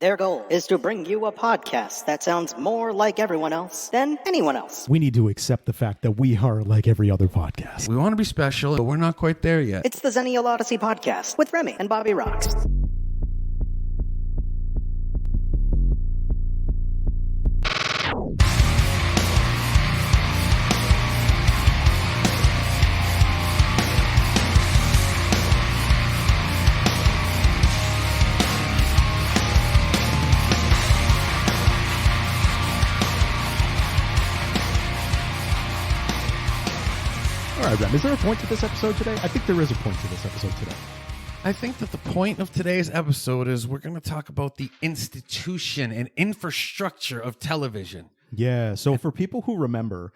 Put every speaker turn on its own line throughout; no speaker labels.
Their goal is to bring you a podcast that sounds more like everyone else than anyone else.
We need to accept the fact that we are like every other podcast.
We want to be special, but we're not quite there yet.
It's the Zennial Odyssey podcast with Remy and Bobby Rocks.
All right, Rem, is there a point to this episode today? I think there is a point to this episode today.
I think that the point of today's episode is we're going to talk about the institution and infrastructure of television.
Yeah, so for people who remember,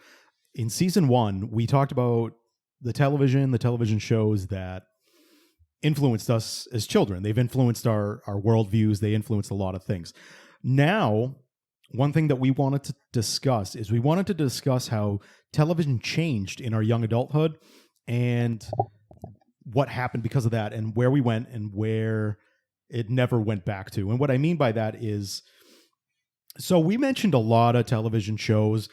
in season 1, we talked about the television shows that influenced us as children. They've influenced our worldviews. They influenced a lot of things. Now, one thing that we wanted to discuss is we wanted to discuss how television changed in our young adulthood and what happened because of that and where we went and where it never went back to. And what I mean by that is, so we mentioned a lot of television shows.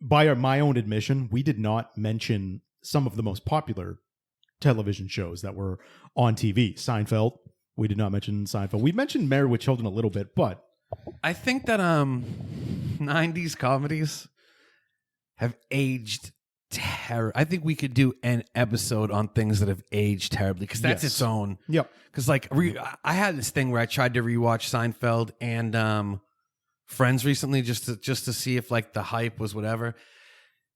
By my own admission, we did not mention some of the most popular television shows that were on TV. Seinfeld, we did not mention Seinfeld. We mentioned Married with Children a little bit, but
I think that 90s comedies have aged terribly. I think we could do an episode on things that have aged terribly because that's its own.
Yep.
Because I had this thing where I tried to rewatch Seinfeld and Friends recently just to see if like the hype was whatever.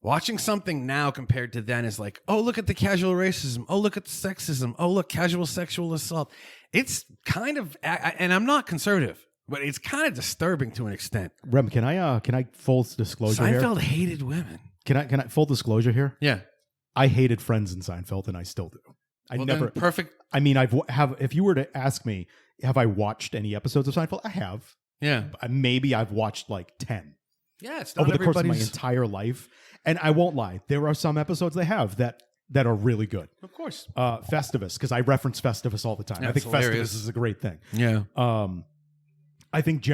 Watching something now compared to then is like, oh, look at the casual racism. Oh, look at the sexism. Oh, look, casual sexual assault. It's kind of, and I'm not conservative, but it's kind of disturbing to an extent.
Rem, can I full disclosure here?
Seinfeld hated women.
Can I full disclosure here?
Yeah.
I hated Friends and Seinfeld, and I still do.
Perfect.
I mean, if you were to ask me, have I watched any episodes of Seinfeld? I have.
Yeah.
Maybe I've watched like 10.
Yeah, it's not
over the course of my entire life. And I won't lie, there are some episodes they have that are really good.
Of course.
Festivus, because I reference Festivus all the time.
Yeah,
I think
hilarious.
Festivus is a great thing.
Yeah.
I think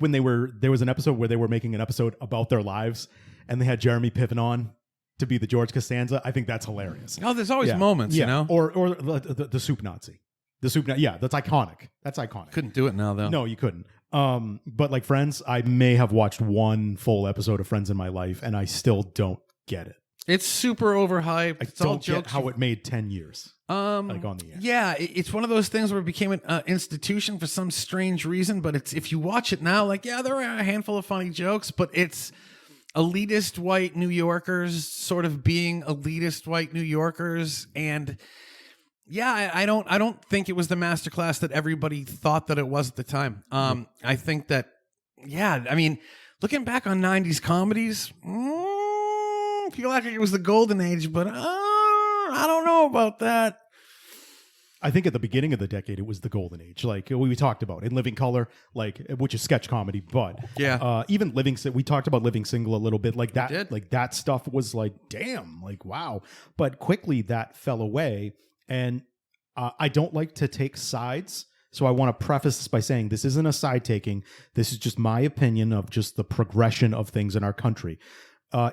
when there was an episode where they were making an episode about their lives and they had Jeremy Piven on to be the George Costanza. I think that's hilarious.
Oh, there's always moments, you know?
Or the soup Nazi. The soup Nazi. Yeah, that's iconic. That's iconic.
Couldn't do it now, though.
No, you couldn't. But like Friends, I may have watched one full episode of Friends in my life and I still don't get it.
It's super overhyped.
I don't get how it made 10 years. Like on the air.
Yeah, it's one of those things where it became an institution for some strange reason. But it's if you watch it now, like, yeah, there are a handful of funny jokes, but it's elitist white New Yorkers sort of being elitist white New Yorkers. And yeah, I don't think it was the masterclass that everybody thought that it was at the time. I think that, yeah, I mean, looking back on 90s comedies, I feel like it was the golden age, but I don't know about that.
I think at the beginning of the decade, it was the golden age, like we talked about in Living Color, like which is sketch comedy, but
yeah,
even we talked about Living Single a little bit, like that, like that stuff was like, damn, like wow. But quickly that fell away, and I don't like to take sides, so I want to preface this by saying this isn't a side taking. This is just my opinion of just the progression of things in our country.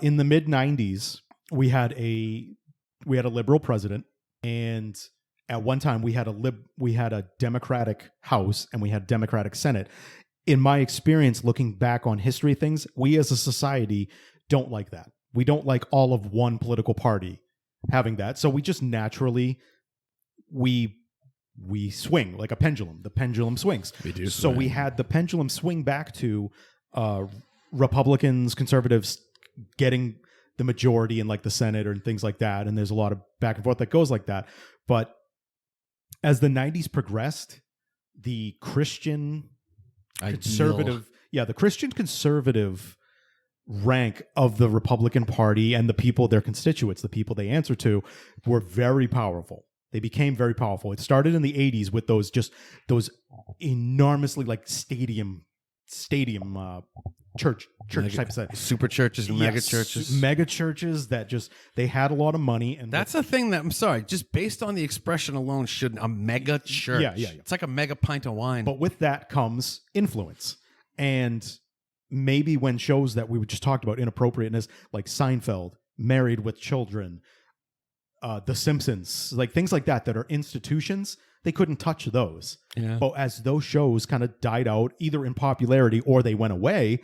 In the mid '90s, we had a liberal president, and at one time we had a Democratic House and we had Democratic Senate. In my experience, looking back on history things, we as a society don't like that. We don't like all of one political party having that. So we just naturally we swing like a pendulum. The pendulum swings.
We do.
So we had the pendulum swing back to Republicans, conservatives getting the majority in like the Senate and things like that. And there's a lot of back and forth that goes like that. But as the 90s progressed, the Christian conservative rank of the Republican Party and the people, their constituents, the people they answer to, were very powerful. They became very powerful. It started in the 80s with those enormously like stadium church type of thing.
Super churches and mega churches.
Mega churches that just, they had a lot of money. And
That's a thing that, I'm sorry, just based on the expression alone, should a mega church.
Yeah.
It's like a mega pint of wine.
But with that comes influence. And maybe when shows that we just talked about inappropriateness, like Seinfeld, Married with Children, The Simpsons, like things like that are institutions, they couldn't touch those.
Yeah.
But as those shows kind of died out, either in popularity or they went away,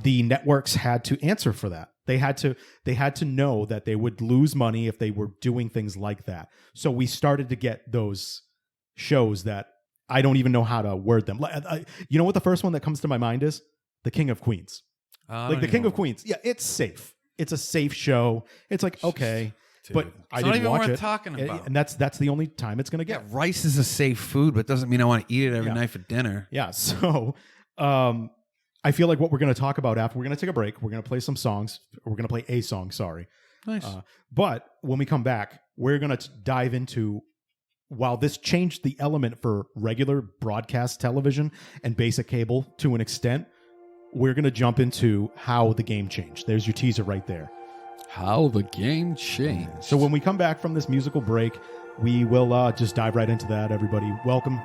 the networks had to answer for that. They had to know that they would lose money if they were doing things like that. So we started to get those shows that I don't even know how to word them. You know what the first one that comes to my mind is? The King of Queens. Like the King of Queens. Yeah, it's safe. It's a safe show. It's like, okay.
Dude,
but I didn't watch it.
Not even worth talking about.
And that's the only time it's going to get.
Yeah, rice is a safe food, but doesn't mean I want to eat it every night for dinner.
Yeah, so I feel like what we're going to talk about after, we're going to take a break. We're going to play some songs. We're going to play a song, sorry.
Nice.
But when we come back, we're going to dive into, while this changed the element for regular broadcast television and basic cable to an extent, we're going to jump into how the game changed. There's your teaser right there.
How the game changed.
So when we come back from this musical break, we will just dive right into that, everybody. Welcome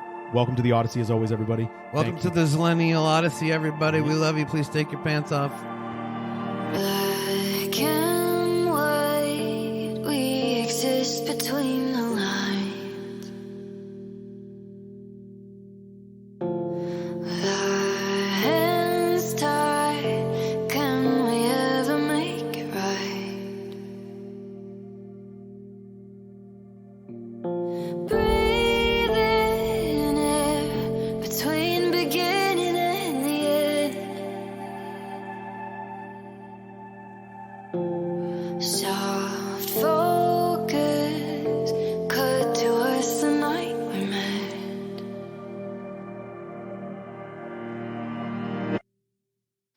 to the Odyssey, as always, everybody.
Welcome to the Zillennial Odyssey, everybody. We love you. Please take your pants off.
Black and white, we exist between the lines. With our hands tied, can we ever make it right? Breathing air between beginning and the end. Soft focus cut to us the night we met.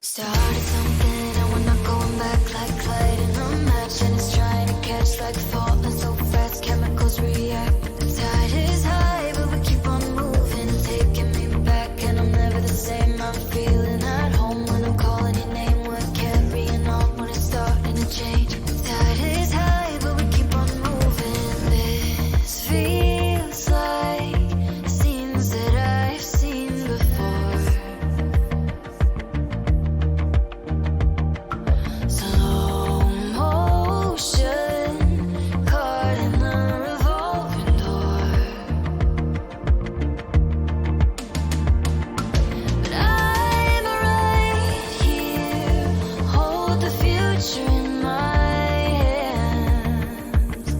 Started something and we're not going back, like lighting a match and it's trying to catch, like falling so fast chemicals react. The tide is high but we keep on moving, taking me back and I'm never the same. I'm feeling at home when I'm calling your name. We're carrying on when it's starting to change. The tide is high but we keep on moving. This feels like scenes that I've seen before. Slow motion, caught in a revolving door. But I'm right here, hold the future in my hands.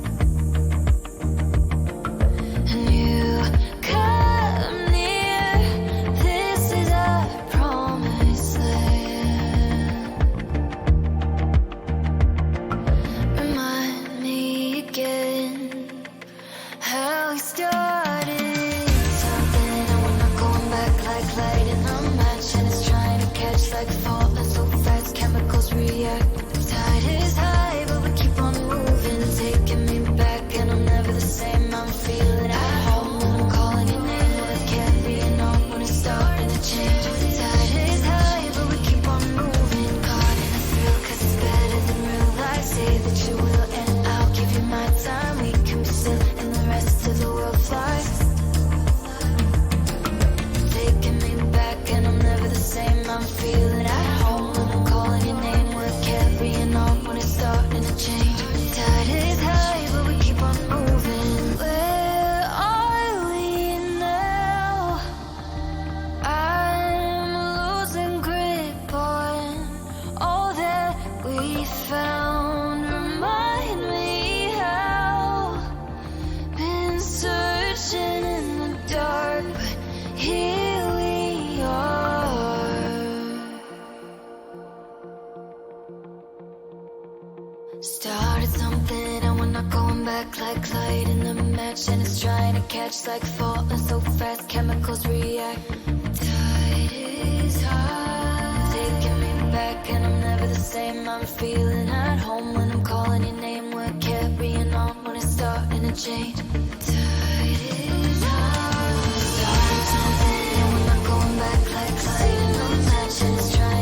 And you come near, this is our promised land. Remind me again how we started something and we're not going back, like lighting a match and it's trying to catch, like falling so fast chemicals react. The tide is high but we keep on moving, taking me back and I'm never the same. I'm feeling at home when I'm calling your name. We're carrying on when it's starting to change. The tide is high but we keep on moving, caught in a thrill 'cause it's better than real life. Say that you will and I'll give you my time. We can be still and the rest of the world flies. Taking me back and I'm never the same. I'm feeling at home when I'm calling your name. We're carrying on when it's starting to change. The tide is high but we keep on moving. Where are we now? I'm losing grip on all that we found. Remind me how. Been searching in the dark, but here we are. Started something and we're not going back, like lighting a match and it's trying to catch, like falling so fast chemicals react. The tide is high, taking me back and I'm never the same. I'm feeling at home when I'm calling your name. We're carrying on when it's starting to change. The tide is high. Started something and we're not going back, like lighting a match and it's trying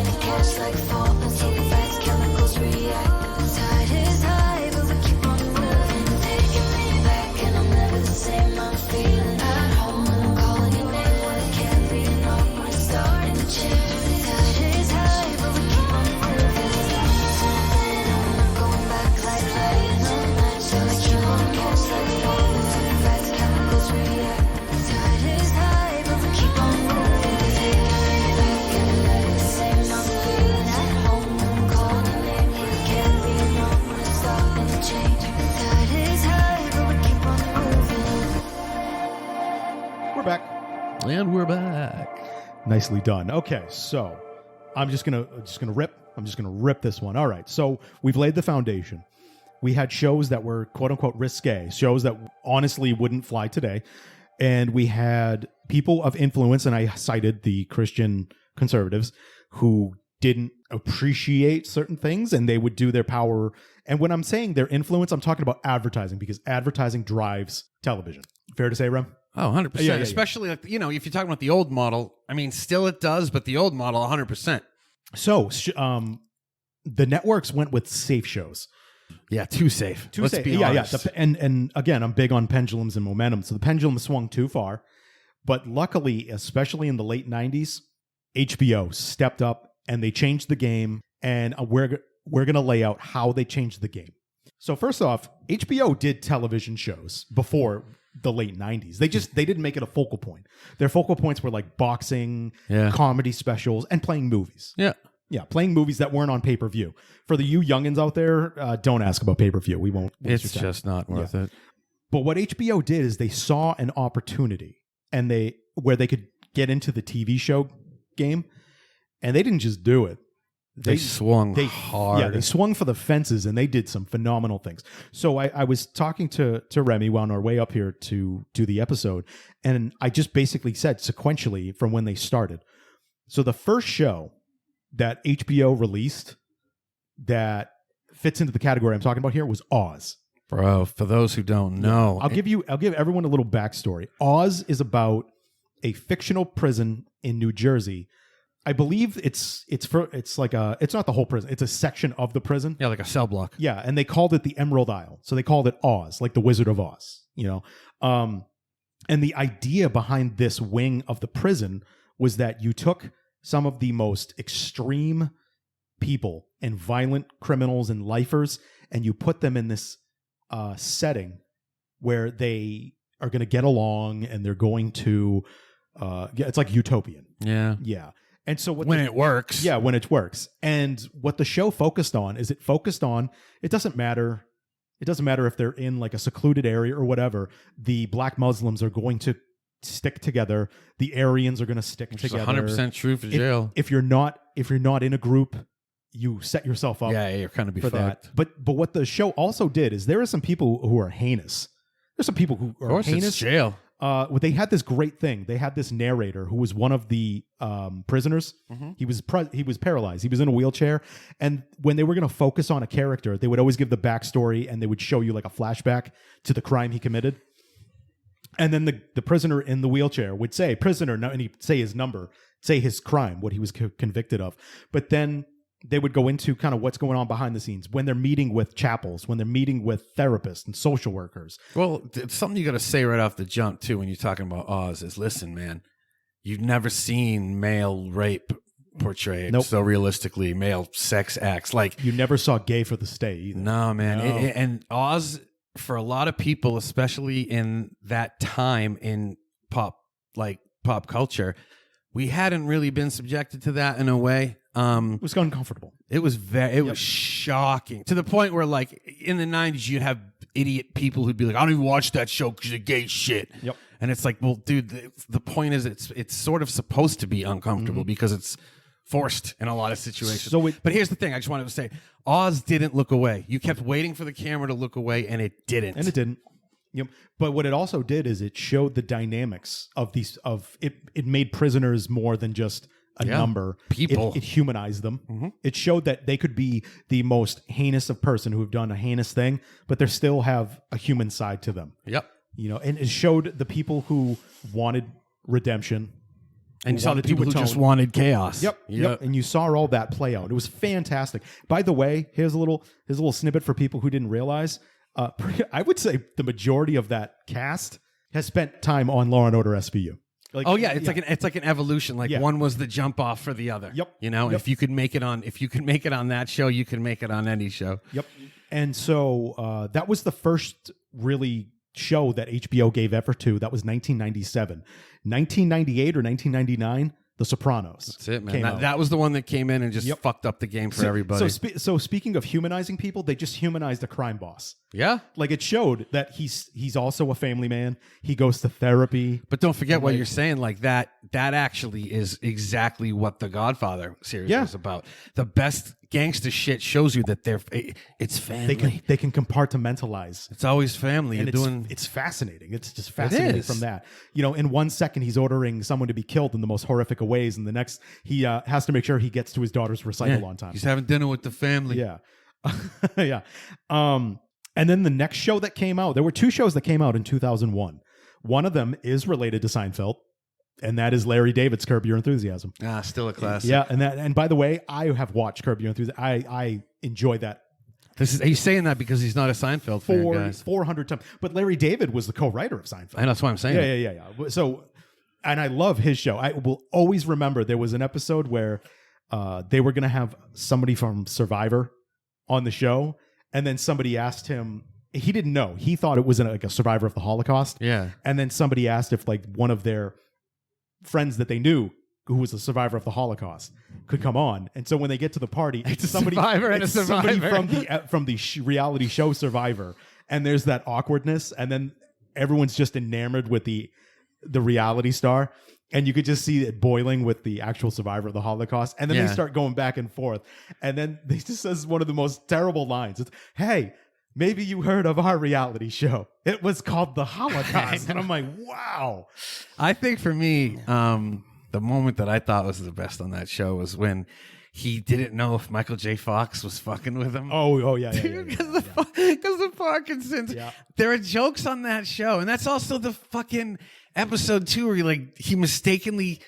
Nicely done. Okay, so I'm just gonna rip this one. All right, so we've laid the foundation. We had shows that were quote unquote risque, shows that honestly wouldn't fly today, and we had people of influence, and I cited the Christian conservatives who didn't appreciate certain things, and they would do their power. And when I'm saying their influence, I'm talking about advertising, because advertising drives television. Fair to say, Rem?
Oh, 100%.
Yeah.
Especially, like, you know, if you're talking about the old model, I mean, still it does, but the old model, 100%.
So the networks went with safe shows.
Yeah, too safe. Let's be honest.
And again, I'm big on pendulums and momentum. So the pendulum swung too far. But luckily, especially in the late 90s, HBO stepped up and they changed the game. And we're going to lay out how they changed the game. So first off, HBO did television shows before the late 90s. They didn't make it a focal point. Their focal points were like boxing, comedy specials, and playing movies. Yeah, playing movies that weren't on pay-per-view. For the you youngins out there, don't ask about pay-per-view. We won't.
It's just not worth it.
But what HBO did is they saw an opportunity, and where they could get into the TV show game, and they didn't just do it.
They swung hard.
Yeah, they swung for the fences, and they did some phenomenal things. So I was talking to Remy on our way up here to do the episode, and I just basically said sequentially from when they started. So the first show that HBO released that fits into the category I'm talking about here was Oz.
Bro, for those who don't know,
I'll give everyone a little backstory. Oz is about a fictional prison in New Jersey. I believe it's not the whole prison. It's a section of the prison.
Yeah, like a cell block.
Yeah, and they called it the Emerald Isle. So they called it Oz, like the Wizard of Oz, you know. And the idea behind this wing of the prison was that you took some of the most extreme people and violent criminals and lifers, and you put them in this setting where they are going to get along, and they're going to it's like utopian.
Yeah.
And so
when it works.
Yeah, when it works. And what the show focused on is it doesn't matter if they're in like a secluded area or whatever, the black Muslims are going to stick together. The Aryans are going to stick together.
100% true for jail.
If you're not in a group, you set yourself up.
Yeah, you're kind of be
for
fucked.
that. But what the show also did is there are some people who are heinous. There's some people who are heinous.
It's jail.
They had this great thing. They had this narrator who was one of the prisoners. Mm-hmm. He was paralyzed. He was in a wheelchair. And when they were going to focus on a character, they would always give the backstory, and they would show you like a flashback to the crime he committed. And then the prisoner in the wheelchair would say, prisoner, and he'd say his number, say his crime, what he was convicted of. But then they would go into kind of what's going on behind the scenes when they're meeting with chapels, when they're meeting with therapists and social workers.
Well, it's something you got to say right off the jump, too, when you're talking about Oz is, listen, man, you've never seen male rape portrayed so realistically, male sex acts. Like,
you never saw Gay for the Stay either.
No, man. No. And Oz, for a lot of people, especially in that time in pop culture, we hadn't really been subjected to that in a way.
It was uncomfortable.
It was was shocking, to the point where, like, in the 90s, you'd have idiot people who'd be like, I don't even watch that show because of gay shit.
Yep.
And it's like, well, dude, the point is it's sort of supposed to be uncomfortable because it's forced in a lot of situations. But here's the thing. I just wanted to say, Oz didn't look away. You kept waiting for the camera to look away, and it didn't.
Yep. But what it also did is it showed the dynamics of it made prisoners more than just a number.
People.
It humanized them. Mm-hmm. It showed that they could be the most heinous of person who have done a heinous thing, but they still have a human side to them.
Yep.
You know, and it showed the people who wanted redemption.
And you saw the people who just wanted chaos.
Yep. And you saw all that play out. It was fantastic. By the way, here's a little snippet for people who didn't realize. I would say the majority of that cast has spent time on Law and Order SVU.
Like, it's like an evolution. Like one was the jump off for the other.
Yep.
You know, if you could make it on that show, you can make it on any show.
Yep. And so that was the first really show that HBO gave effort to. That was 1997. 1998 or 1999, The Sopranos.
That's it, man.
came out.
That was the one that came in and just
Yep.
fucked up the game for everybody.
So speaking of humanizing people, they just humanized a crime boss.
yeah.
Like it showed that he's also a family man. He goes to therapy.
But don't forget what you're saying. Like that actually is exactly what the Godfather series
Yeah.
is about. The best gangster shit shows you that it's family.
They can compartmentalize.
It's always family.
And
You're
it's fascinating. It's just fascinating
is.
from that. You know, in 1 second he's ordering someone to be killed in the most horrific of ways, and the next he has to make sure he gets to his daughter's recital on time.
He's having dinner with the family.
Yeah. Yeah. And then the next show that came out, there were 2 shows that came out in 2001. One of them is related to Seinfeld, and that is Larry David's Curb Your Enthusiasm.
Still a classic.
Yeah, and by the way, I have watched Curb Your Enthusiasm. I enjoy that
He's saying that because he's not a Seinfeld fan, guys.
400 times. But Larry David was the co-writer of Seinfeld.
I know, that's why I'm saying it.
Yeah. So, and I love his show. I will always remember there was an episode where they were going to have somebody from Survivor on the show, and then somebody asked him. He didn't know. He thought it was like a survivor of the Holocaust.
Yeah.
And then somebody asked if like one of their friends that they knew who was a survivor of the Holocaust could come on. And so when they get to the party, it's somebody somebody from the reality show Survivor, and there's that awkwardness, and then everyone's just enamored with the reality star, and you could just see it boiling with the actual survivor of the Holocaust, and then they start going back and forth, and then they just says one of the most terrible lines. It's, "Hey, maybe you heard of our reality show. It was called The Holocaust." And I'm like, wow.
I think for me, the moment that I thought was the best on that show was when he didn't know if Michael J. Fox was fucking with him.
Oh yeah.
Because the Parkinson's.
Yeah.
There are jokes on that show, and that's also the fucking episode 2 where he mistakenly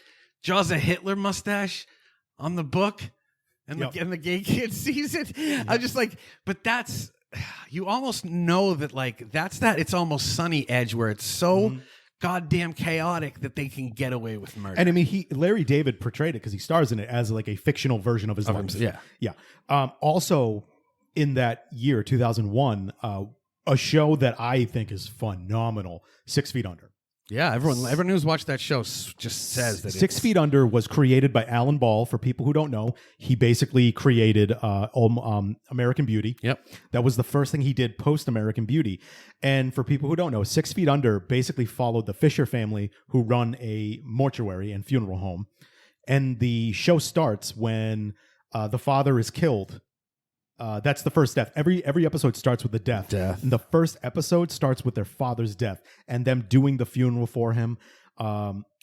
draws a Hitler mustache on the book, and the gay kid sees it. I'm just like, but that's, you almost know that it's almost Sunny Edge where it's so goddamn chaotic that they can get away with murder.
And I mean, Larry David portrayed it because he stars in it as like a fictional version of his life.
Yeah.
Also, in that year, 2001, a show that I think is phenomenal, 6 Feet Under.
Yeah, everyone who's watched that show just says that
6 Feet Under was created by Alan Ball. For people who don't know, he basically created American Beauty.
Yep.
That was the first thing he did post American Beauty. And for people who don't know, 6 Feet Under basically followed the Fisher family, who run a mortuary and funeral home. And the show starts when the father is killed. That's the first death. Every episode starts with the death. And the first episode starts with their father's death and them doing the funeral for him.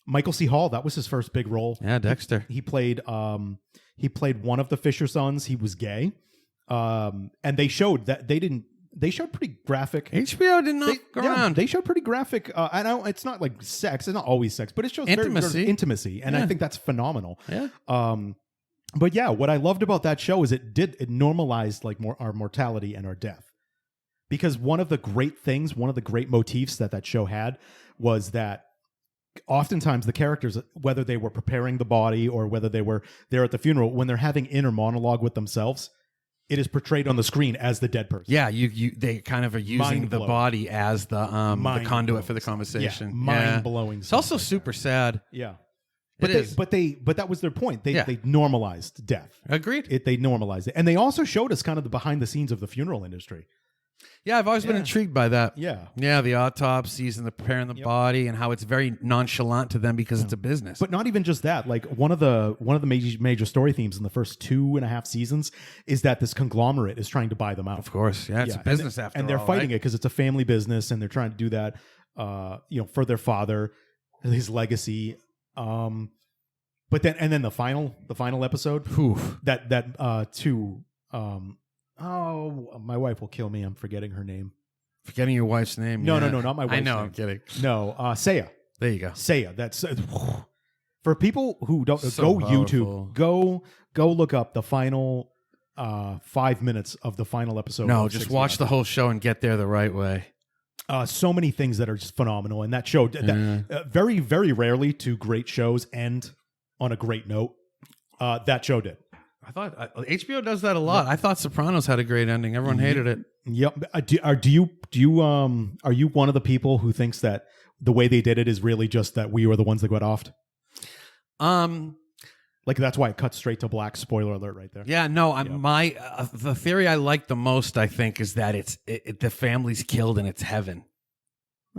Michael C. Hall, that was his first big role.
Yeah, Dexter.
He played one of the Fisher sons. He was gay. And they showed that they showed pretty graphic.
HBO did not go around.
They showed pretty graphic. I know it's not like sex. It's not always sex, but it shows
intimacy.
Very intimacy. And I think that's phenomenal.
Yeah.
But yeah, what I loved about that show is it normalized like our mortality and our death. Because one of the great motifs that show had was that oftentimes the characters, whether they were preparing the body or whether they were there at the funeral, when they're having inner monologue with themselves, it is portrayed on the screen as the dead person.
Yeah, they kind of are using the body as the conduit for the conversation.
Yeah, mind-blowing.
It's also super sad.
Yeah.
But
But that was their point. They normalized death.
Agreed.
They normalized it. And they also showed us kind of the behind the scenes of the funeral industry.
Yeah, I've always been intrigued by that.
Yeah.
Yeah, the autopsies and the preparing the body and how it's very nonchalant to them because it's a business.
But not even just that. Like one of the major story themes in the first 2.5 seasons is that this conglomerate is trying to buy them out.
Of course. Yeah, it's a business after all.
And they're fighting it because it's a family business and they're trying to do that for their father, his legacy. But then the final episode, my wife will kill me. I'm forgetting her name.
Forgetting your wife's name.
No, not my wife's name.
I know, I'm kidding.
No, Saya.
There you go.
Saya. That's for people who don't
So
go
powerful.
YouTube. Go look up the final 5 minutes of the final episode.
No,
of
just
6
watch
Feet
the whole show and get there the right way.
So many things that are just phenomenal, and that show very, very rarely do great shows end on a great note. That show did.
I thought HBO does that a lot. I thought Sopranos had a great ending. Everyone hated it.
Yep. Are you one of the people who thinks that the way they did it is really just that we were the ones that got offed? Like that's why it cuts straight to black. Spoiler alert, right there.
Yeah, no, the theory I like the most, I think, is that the family's killed and it's heaven.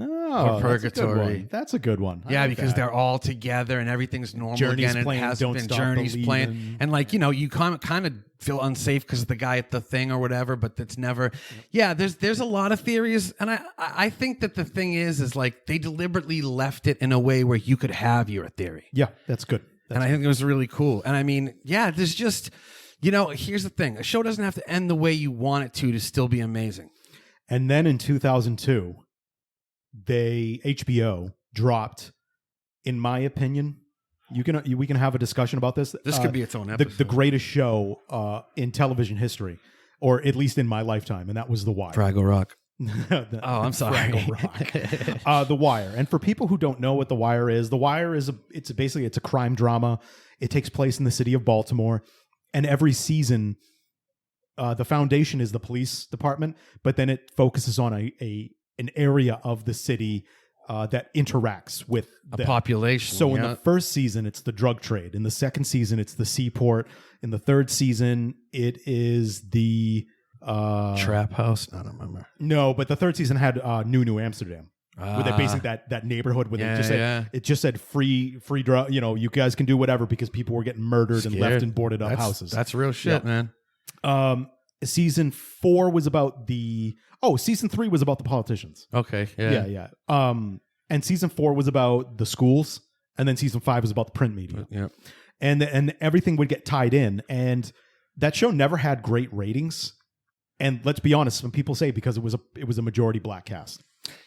Oh,
Or purgatory.
That's a good one. I
Yeah,
like
because
that.
they're all together and everything's normal
Journey's
again.
playing
And it hasn't
Don't
been
Stop
Journey's playing.
Believing.
And like, you kind of feel unsafe because of the guy at the thing or whatever, but that's never. Yeah, there's a lot of theories. And I think that the thing is like they deliberately left it in a way where you could have your theory.
Yeah, that's good.
And I think it was really cool. And I mean, yeah, there's just, here's the thing. A show doesn't have to end the way you want it to still be amazing.
And then in 2002, HBO dropped, in my opinion, we can have a discussion about this.
This could be its own episode.
The greatest show in television history, or at least in my lifetime, and that was The Wire.
Fraggle Rock.
The-
Oh, I'm sorry.
Fraggle Rock. The Wire. And for people who don't know what The Wire is, The Wire is basically a crime drama. It takes place in the city of Baltimore, and every season, the foundation is the police department, but then it focuses on an area of the city that interacts with
A population.
So in
yeah.
the first season, it's the drug trade. In the second season, it's the seaport. In the third season, it is the
Trap House? I don't remember.
No, but the third season had New Amsterdam. Where they basically that neighborhood where
Yeah,
they just said it just said free drug. You guys can do whatever because people were getting murdered and left in boarded up houses.
That's real shit, man.
Season 4 was about season 3 was about the politicians.
Okay.
Yeah. And season 4 was about the schools, and then season 5 was about the print media.
Yeah.
And everything would get tied in. And that show never had great ratings. And let's be honest, some people say because it was a majority black cast.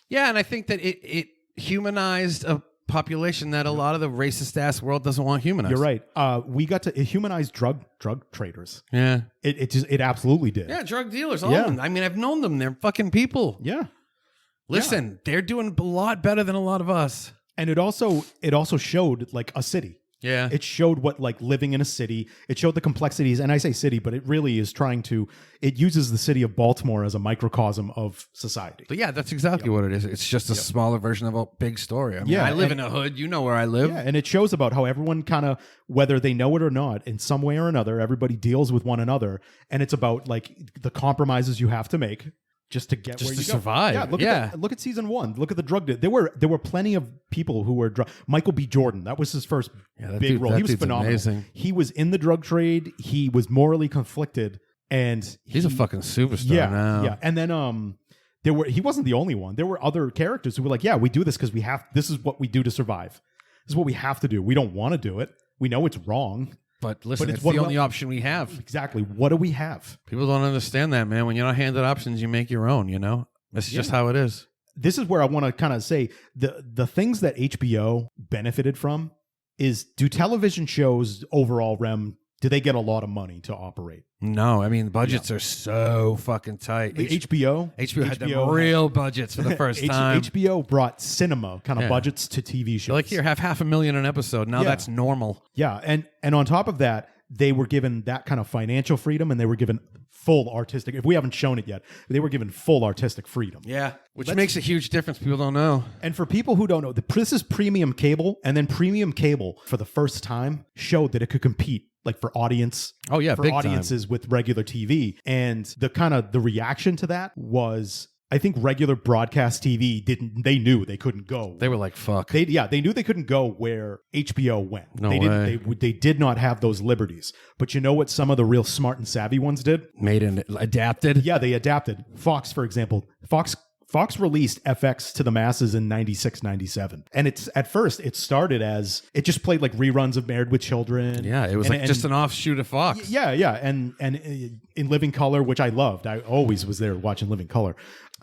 Yeah, and I think that it humanized a population that a lot of the racist ass world doesn't want humanized.
You're right. We got to humanize drug traders.
Yeah.
It absolutely did.
Yeah, drug dealers. All
Yeah.
of them. I mean, I've known them. They're fucking people.
Yeah.
Listen, they're doing a lot better than a lot of us.
And it also showed like a city.
Yeah.
It showed what like living in a city. It showed the complexities, and I say city, but it really is it uses the city of Baltimore as a microcosm of society.
But yeah, that's exactly what it is. It's just a smaller version of a big story. I mean,
Yeah,
I live
and-
in a hood. You know where I live.
Yeah, and it shows about how everyone kind of, whether they know it or not, in some way or another, everybody deals with one another, and it's about like the compromises you have to make just to get
Just
where
to
you go.
survive.
Yeah,
Yeah.
look at season 1. Look at the drug deal. There were plenty of people who were Michael B. Jordan. That was his first
Yeah, that
big
dude-
role.
that
He was
dude's
phenomenal.
amazing.
He was in the drug trade. He was morally conflicted, and
He's a fucking superstar now.
yeah. And then he wasn't the only one. There were other characters who were like, yeah, we do this because this is what we do to survive. This is what we have to do. We don't want to do it. We know it's wrong.
But listen,
But
it's
it's
the
what-
only option we have.
Exactly. What do we have?
People don't understand that, man. When you're not handed options, you make your own, That's just how it is.
This is where I want to kind of say the things that HBO benefited from is, do television shows overall, Rem, do they get a lot of money to operate?
No, I mean, budgets are so fucking tight.
HBO
had them real budgets for the first time.
HBO brought cinema kind of
Yeah.
budgets to TV shows.
They're like, here, have $500,000 an episode. Now
Yeah.
that's normal.
Yeah, and on top of that, they were given that kind of financial freedom, and they were given full artistic. If we haven't shown it yet, they were given full artistic freedom.
Yeah, which makes a huge difference. People don't know.
And for people who don't know, this is premium cable, and then premium cable for the first time showed that it could compete like for audience.
Oh, yeah,
for
big time.
audiences with regular TV, and the reaction to that was, I think regular broadcast TV they knew they couldn't go.
They were like, fuck.
They knew they couldn't go where HBO went.
No
they
way.
They did not have those liberties. But you know what some of the real smart and savvy ones did?
Made and adapted.
Yeah, they adapted. Fox, for example. Fox released FX to the masses in 96, 97. And at first it started as, it just played like reruns of Married with Children.
Yeah, it was just an offshoot of Fox.
Yeah. And in Living Color, which I loved. I always was there watching Living Color.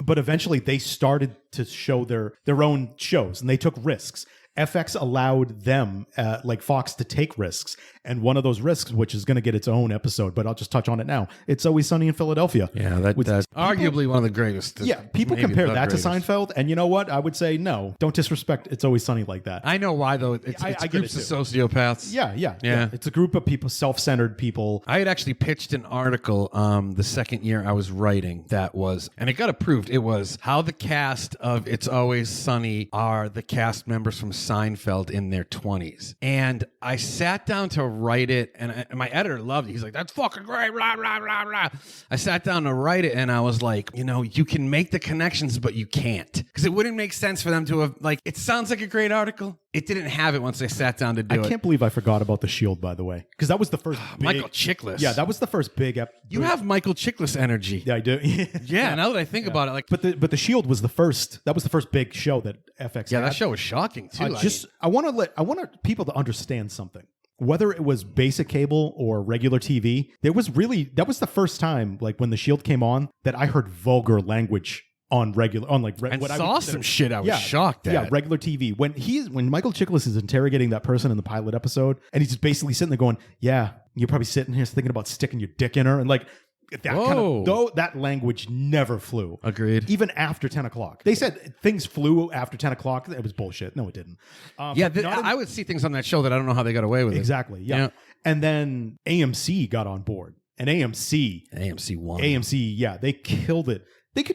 But eventually they started to show their own shows, and they took risks. FX allowed them, like Fox, to take risks. And one of those risks, which is going to get its own episode, but I'll just touch on it now. It's Always Sunny in Philadelphia.
Yeah, that's arguably one of the greatest.
Yeah, people
maybe
compare
the
that
greatest.
to Seinfeld, and you know what? I would say no. Don't disrespect It's Always Sunny like that.
I know why, though. It's
I get
groups
it,
of sociopaths.
Yeah. It's a group of people, self-centered people.
I had actually pitched an article the second year I was writing that was, and it got approved. It was how the cast of It's Always Sunny are the cast members from Seinfeld in their 20s. And I sat down to write it, and my editor loved it. He's like, that's fucking great, blah, blah, blah, blah. I sat down to write it, and I was like, you can make the connections, but you can't. Because it wouldn't make sense for them to have, it sounds like a great article. It didn't have it once I sat down to do it.
I can't believe I forgot about The Shield, by the way, because that was the first big,
Michael Chiklis.
Yeah, that was the first big
You have Michael Chiklis energy.
Yeah, I do.
Yeah, now that I think about it,
But the Shield was the first. That was the first big show that FX.
yeah,
had.
that show was shocking too.
I want people to understand something. Whether it was basic cable or regular TV, that was the first time, like when the Shield came on, that I heard vulgar language on
and saw some shit I was shocked at.
Yeah, regular TV. When Michael Chiklis is interrogating that person in the pilot episode, and he's just basically sitting there going, "Yeah, you're probably sitting here thinking about sticking your dick in her," and that language never flew.
Agreed.
Even after 10 o'clock. They said things flew after 10 o'clock. It was bullshit. No, it didn't.
I would see things on that show that I don't know how they got away with
Exactly. Yeah. And then AMC got on board. And
AMC won.
AMC, they killed it.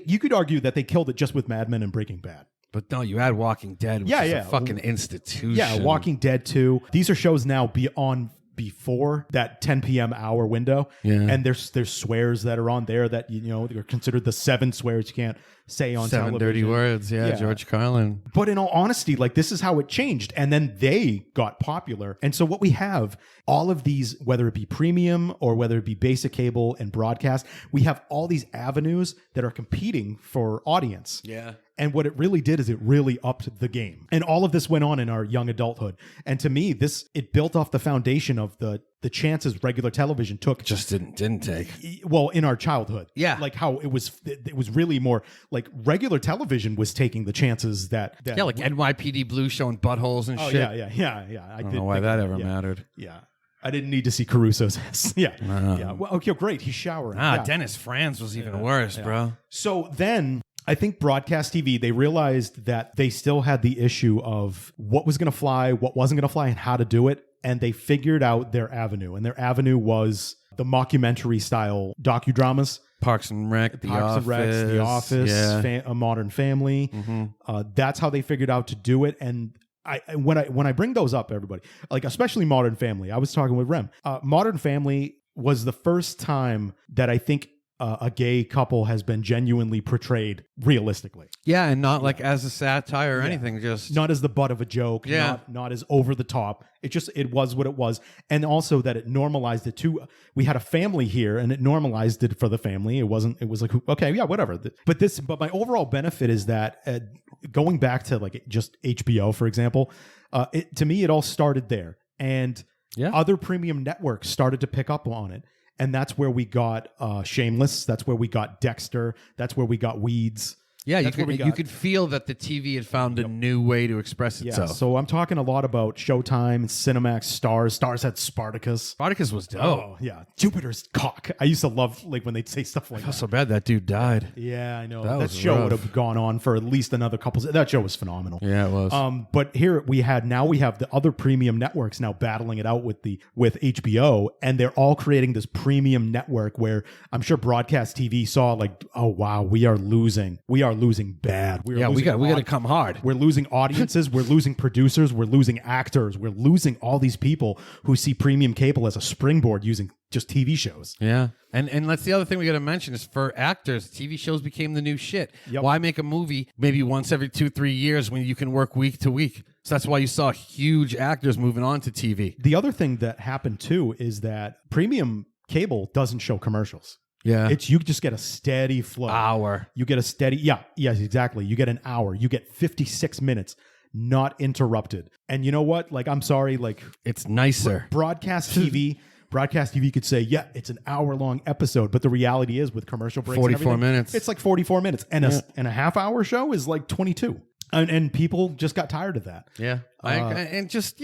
You could argue that they killed it just with Mad Men and Breaking Bad.
But no, you had Walking Dead, which is a fucking institution.
Yeah, Walking Dead 2. These are shows now before that 10 p.m. hour window.
Yeah.
And there's swears that are on there that, they're considered the 7 swears you can't say on
7
television.
dirty words. Yeah, George Carlin.
But in all honesty, this is how it changed. And then they got popular. And so what we have, all of these, whether it be premium or whether it be basic cable and broadcast, we have all these avenues that are competing for audience.
Yeah.
And what it really did is it really upped the game. And all of this went on in our young adulthood. And to me, it built off the foundation of the chances regular television took.
Just didn't take.
Well, in our childhood.
Yeah.
Like how it was really more like regular television was taking the chances that
Yeah, like NYPD Blue showing buttholes and shit.
Yeah.
I don't know why that ever mattered.
Yeah. I didn't need to see Caruso's ass. Yeah. Yeah. Well, okay, great. He's showering.
Dennis Franz was even worse, bro.
So then I think broadcast TV, they realized that they still had the issue of what was going to fly, what wasn't going to fly, and how to do it. And they figured out their avenue. And their avenue was the mockumentary style docudramas.
Parks and Rec, The
Office, A Modern Family.
Mm-hmm.
That's how they figured out to do it. And when I bring those up, everybody, especially Modern Family, I was talking with Rem. Modern Family was the first time that I think a gay couple has been genuinely portrayed realistically.
Yeah, and not as a satire or anything, just
not as the butt of a joke, not as over the top. It was what it was. And also that it normalized it too. We had a family here and it normalized it for the family. It was like, okay, yeah, whatever. But my overall benefit is that going back to just HBO, for example, to me, it all started there. And other premium networks started to pick up on it. And that's where we got Shameless. That's where we got Dexter. That's where we got Weeds.
Yeah, you could feel that the TV had found a new way to express itself.
Yeah, so I'm talking a lot about Showtime, Cinemax, Stars. Stars had Spartacus.
Spartacus was dope.
Oh, yeah. Jupiter's cock. I used to love when they'd say stuff like that.
I felt so bad that dude died.
Yeah, I know.
That
That show would have gone on for at least another couple. That show was phenomenal.
Yeah, it was.
But here we have the other premium networks now battling it out with HBO, and they're all creating this premium network where I'm sure broadcast TV saw oh wow, we are losing bad. We got
to come hard.
We're losing audiences. We're losing producers. We're losing actors. We're losing all these people who see premium cable as a springboard using just TV shows.
Yeah. And that's the other thing we got to mention is for actors, TV shows became the new shit.
Yep.
Why make a movie maybe once every 2-3 years when you can work week to week? So that's why you saw huge actors moving on to TV.
The other thing that happened too is that premium cable doesn't show commercials.
Yeah.
You just get a steady flow.
Hour.
You get a steady, yes, exactly. You get an hour. You get 56 minutes, not interrupted. And you know what? I'm sorry,
it's nicer.
Broadcast TV could say, yeah, it's an hour-long episode, but the reality is with commercial breaks
44 minutes.
It's 44 minutes. And a half-hour show is 22. And people just got tired of that.
Yeah. And just,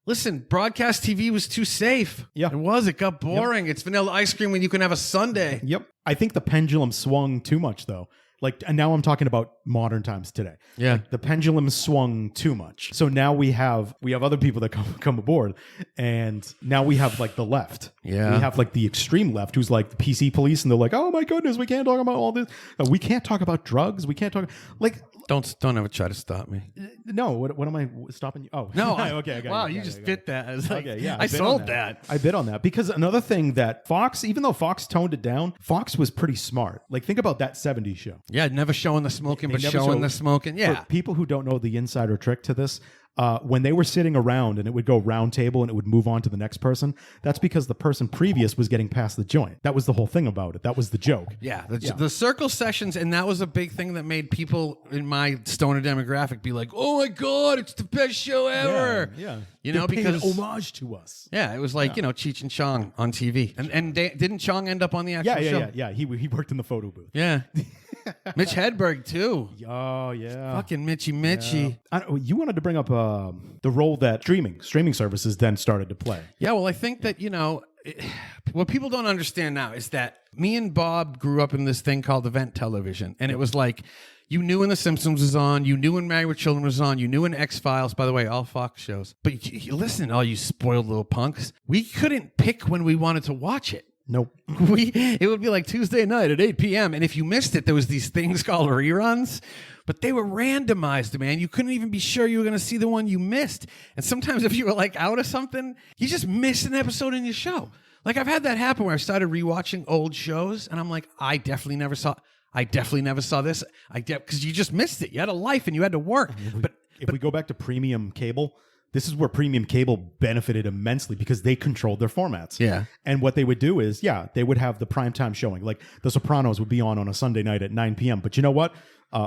listen, broadcast TV was too safe.
Yeah.
It was. It got boring. It's vanilla ice cream when you can have a sundae.
Yep. I think the pendulum swung too much, though. Like, and now I'm talking about modern times today.
Yeah.
Like, the pendulum swung too much. So now we have other people that come aboard, and now we have like the left.
Yeah.
We have like the extreme left, who's like the PC police, and they're like, oh my goodness, we can't talk about all this. We can't talk about drugs. We can't talk like.
Don't ever try to stop me.
No, what am I stopping you? Oh,
No,
okay. I got
wow,
it,
you
got
just
it, got
fit
it.
that. As like,
Okay, yeah,
I
bid on
sold that.
I bid on that because another thing that Fox, even though Fox toned it down, Fox was pretty smart. Like, think about that '70s show.
Yeah, never showing the smoking, but
never
showing
show-
the smoking. Yeah.
For people who don't know the insider trick to this, when they were sitting around and it would go round table and it would move on to the next person, that's because the person previous was getting past the joint. That was the whole thing about it. That was the joke.
Yeah, the circle sessions, and that was a big thing that made people in my stoner demographic be like, "Oh my god, it's the best show ever!"
Yeah.
You know,
They're paying
because
homage to us.
yeah, it was like you know Cheech and Chong on TV, and didn't Chong end up on the actual show?
Yeah. He worked in the photo booth.
Yeah. Mitch Hedberg too.
Oh yeah.
Fucking Mitchy.
You wanted to bring up the role that streaming services then started to play.
Yeah, well, I think that, you know, what people don't understand now is that me and Bob grew up in this thing called event television. And it was like, you knew when The Simpsons was on, you knew when Married with Children was on, you knew when X-Files, by the way, all Fox shows. But listen, all you spoiled little punks, we couldn't pick when we wanted to watch it.
Nope.
It would be like Tuesday night at 8 p.m. And if you missed it, there was these things called reruns, but they were randomized, man. You couldn't even be sure you were going to see the one you missed. And sometimes if you were like out of something, you just missed an episode in your show. Like I've had that happen where I started rewatching old shows and I'm like, I definitely never saw this. Because you just missed it. You had a life and you had to work. But
If we go back to premium cable, this is where premium cable benefited immensely because they controlled their formats.
Yeah.
And what they would do is, they would have the primetime showing. Like The Sopranos would be on a Sunday night at 9 p.m. But you know what?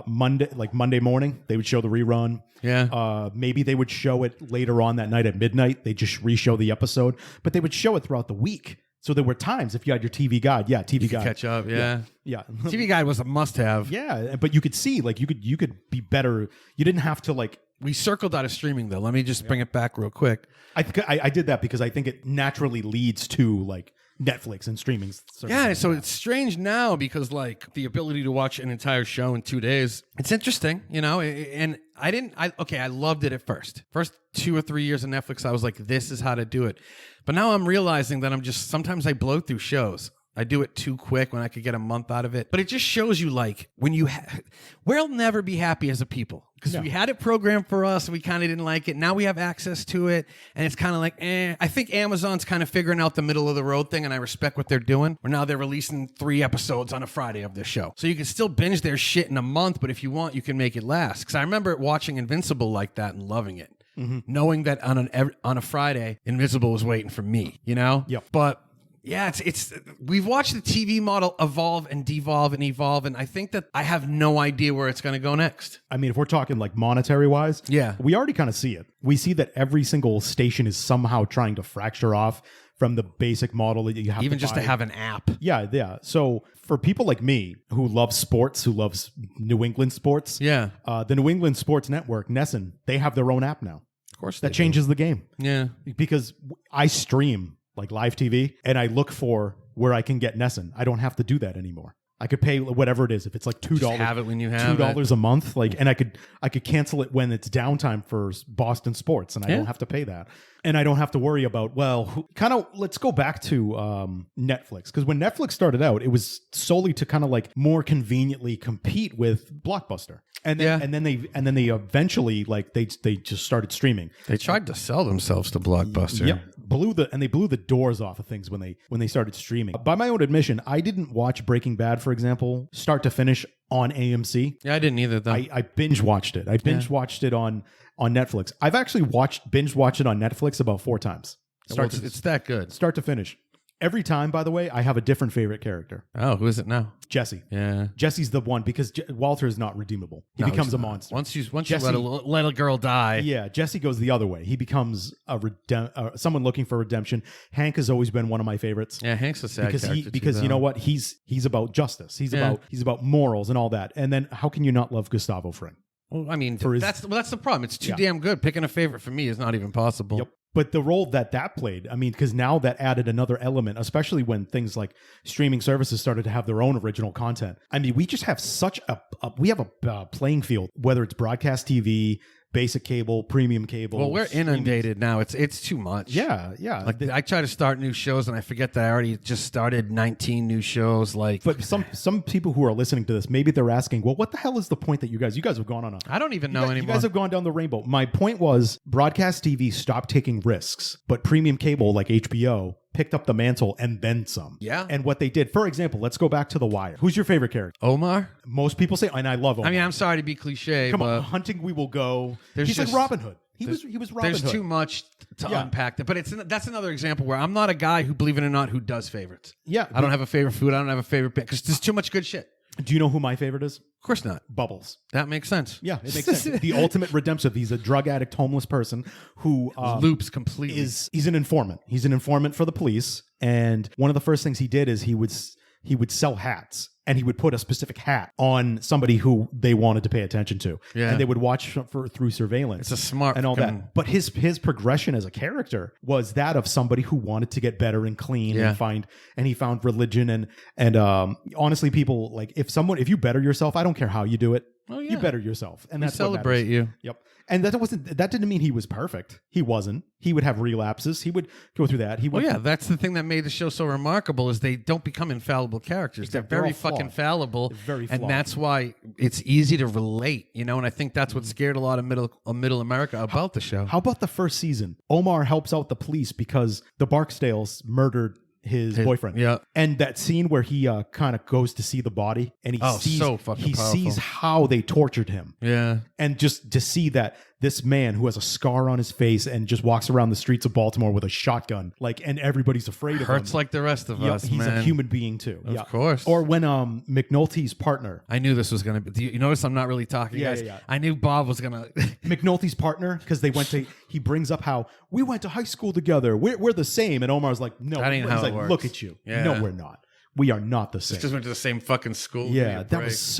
Monday morning, they would show the rerun.
Yeah.
Maybe they would show it later on that night at midnight. They just re-show the episode. But they would show it throughout the week. So there were times if you had your TV Guide, TV Guide.
catch up, yeah.
TV
TV Guide was a must-have.
Yeah, but you could see, like, you could be better. You didn't have to, like,
We circled out of streaming, though. Let me just bring it back real quick.
I did that because I think it naturally leads to like Netflix and streaming services.
Yeah, so it's strange now because like the ability to watch an entire show in 2 days, it's interesting, you know, and I loved it at first. First 2 or 3 years of Netflix, I was like, this is how to do it. But now I'm realizing that sometimes I blow through shows. I do it too quick when I could get a month out of it. But it just shows you like when we'll never be happy as a people because we had it programmed for us. And we kind of didn't like it. Now we have access to it. And it's kind of like, I think Amazon's kind of figuring out the middle of the road thing. And I respect what they're doing. Where now they're releasing 3 episodes on a Friday of their show. So you can still binge their shit in a month. But if you want, you can make it last. Because I remember watching Invincible like that and loving it. Mm-hmm. Knowing that on a Friday, Invincible was waiting for me, you know?
Yep.
But yeah, it's we've watched the TV model evolve and devolve and evolve, and I think that I have no idea where it's going to go next.
I mean, if we're talking like monetary wise, we already kind of see it. We see that every single station is somehow trying to fracture off from the basic model that you have
Even
to
just
buy.
to have an app.
Yeah. So for people like me who love sports, who loves New England sports,
Yeah.
The New England Sports Network, NESN, they have their own app now.
Of course
That changes the game.
Yeah.
Because I stream like live TV and I look for where I can get NESN. I don't have to do that anymore. I could pay whatever it is. If it's like $2,
Just have it when you have
$2 a month, like, and I could cancel it when it's downtime for Boston sports, and I don't have to pay that, and I don't have to worry about let's go back to Netflix, because when Netflix started out, it was solely to kind of like more conveniently compete with Blockbuster, and then they eventually like they just started streaming.
They tried to sell themselves to Blockbuster.
Yep. They blew the doors off of things when they started streaming. By my own admission, I didn't watch Breaking Bad, for example, start to finish on AMC.
Yeah, I didn't either though.
I binge watched it. I binge watched it on Netflix. I've actually binge watched it on Netflix about 4 times.
It's that good.
Start to finish. Every time, by the way, I have a different favorite character.
Oh, who is it now?
Jesse.
Yeah.
Jesse's the one because Walter is not redeemable. He
No,
becomes
he's
a
not.
monster.
Once you
Jesse-
let a girl die.
Yeah, Jesse goes the other way. He becomes someone looking for redemption. Hank has always been one of my favorites.
Yeah, Hank's a sad character
because you know what, he's about justice. He's about morals and all that. And then how can you not love Gustavo Fring?
Well, I mean,
For his-
that's the problem. It's too damn good. Picking a favorite for me is not even possible.
Yep. But the role that played, I mean, because now that added another element, especially when things like streaming services started to have their own original content. I mean, we just have such we have a playing field, whether it's broadcast TV, basic cable, premium cable.
Well, we're
streaming.
inundated now. It's too much.
Yeah.
Like I try to start new shows and I forget that I already just started 19 new shows. Like,
But some people who are listening to this, maybe they're asking, well, what the hell is the point that you guys have gone on?
I don't even know
You
anymore.
guys have gone down the rainbow. My point was broadcast TV stopped taking risks, but premium cable like HBO picked up the mantle and then some.
Yeah.
And what they did, for example, let's go back to The Wire. Who's your favorite character?
Omar?
Most people say, and I love Omar.
I mean, I'm sorry to be cliche,
Come
but
on, Hunting We Will Go.
There's
He's like
just-
Robin Hood. He was Robin
there's
Hood.
too much to
Yeah.
unpack. But that's another example where I'm not a guy who, believe it or not, who does favorites.
Yeah.
I don't have a favorite food. I don't have a favorite bit because there's too much good shit.
Do you know who my favorite is?
Of course not.
Bubbles.
That makes sense.
Yeah, it makes sense. The ultimate redemption. He's a drug addict, homeless person who
Loops completely.
he's an informant. He's an informant for the police. And one of the first things he did is he would sell hats, and he would put a specific hat on somebody who they wanted to pay attention to.
Yeah.
And they would watch through surveillance.
It's a smart
and all
fucking-
that. But his progression as a character was that of somebody who wanted to get better and clean
Yeah.
and he found religion and honestly, people like if you better yourself, I don't care how you do it.
Oh, yeah.
You better yourself. And
We
that's what
celebrate
matters.
you.
Yep. And that didn't mean he was perfect. He wasn't. He would have relapses. He would go through that. He would
Well, yeah, that's the thing that made the show so remarkable is they don't become infallible characters. They're
They're
very
all flawed.
fucking fallible.
They're very
and
flawed.
that's why it's easy to relate, And I think that's what scared a lot of middle America about the show.
How about the first season? Omar helps out the police because the Barksdales murdered his boyfriend.
yeah.
And that scene where he kind of goes to see the body and he sees
so fucking
he
powerful.
sees how they tortured him.
Yeah.
And just to see that this man who has a scar on his face and just walks around the streets of Baltimore with a shotgun, and everybody's afraid of him.
Hurts like the rest of
Yeah,
us,
he's
man.
a human being too.
Of course.
Or when McNulty's partner,
I knew this was going to be. You notice I'm not really talking,
Yeah,
guys.
yeah, yeah.
I knew Bob was going to.
McNulty's partner, because he brings up how we went to high school together. We're the same. And Omar's like, no,
That ain't
he's
how it
like,
works.
look at you.
Yeah.
No, we're not. We are not the same.
Just went to the same fucking school.
Yeah, that was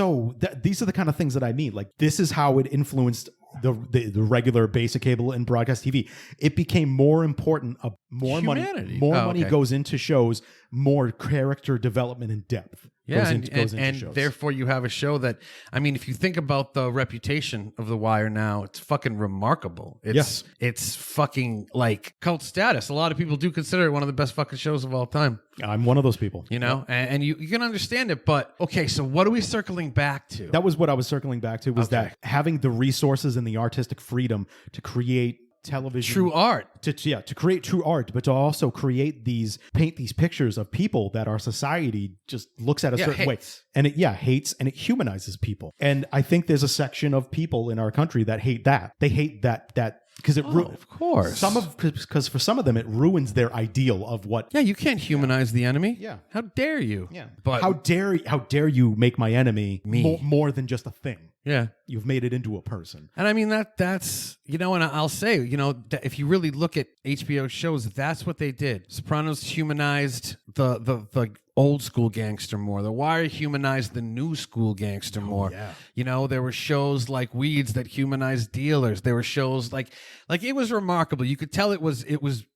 these are the kind of things that I mean. Like, this is how it influenced the regular basic cable and broadcast TV. It became more important. More
Humanity.
money
Okay.
goes into shows. More character development and depth
Yeah,
goes into shows.
therefore you have a show that, I mean, if you think about the reputation of The Wire now, it's fucking remarkable.
Yes.
It's fucking like cult status. A lot of people do consider it one of the best fucking shows of all time,
I'm one of those people.
and you can understand it. But okay, so what are we circling back to?
That was what I was circling back to. Was
Okay.
that having the resources and the artistic freedom to create television,
True art.
to create true art, but to also paint these pictures of people that our society just looks at a certain way,
hates.
and it hates and it humanizes people. And I think there's a section of people in our country that hate that. They hate that because it
Of course.
because for some of them it ruins their ideal of what.
Yeah, you can't humanize the enemy.
Yeah.
How dare you?
Yeah,
But
how dare you make my enemy
Me.
more than just a thing?
yeah.
You've made it into a person.
And I mean that's and I'll say that if you really look at HBO shows, that's what they did. Sopranos humanized the old school gangster more. The Wire humanized the new school gangster more.
yeah.
There were shows like Weeds that humanized dealers. There were shows like it was remarkable. You could tell it was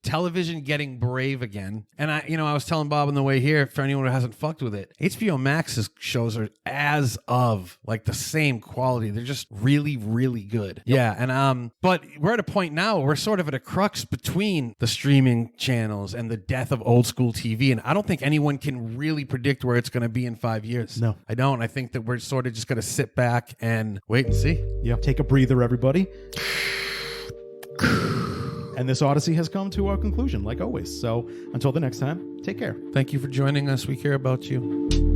television getting brave again. And I was telling Bob on the way here, for anyone who hasn't fucked with it, HBO Max's shows are as of like the same quality. They're just really, really good. Yeah. And but we're at a point now where we're sort of at a crux between the streaming channels and the death of old school TV. And I don't think anyone can really predict where it's going to be in 5 years.
No.
I don't. I think that we're sort of just going to sit back and wait and see.
Yeah. Take a breather, everybody. And this Odyssey has come to a conclusion, like always. So until the next time, take care.
Thank you for joining us. We care about you.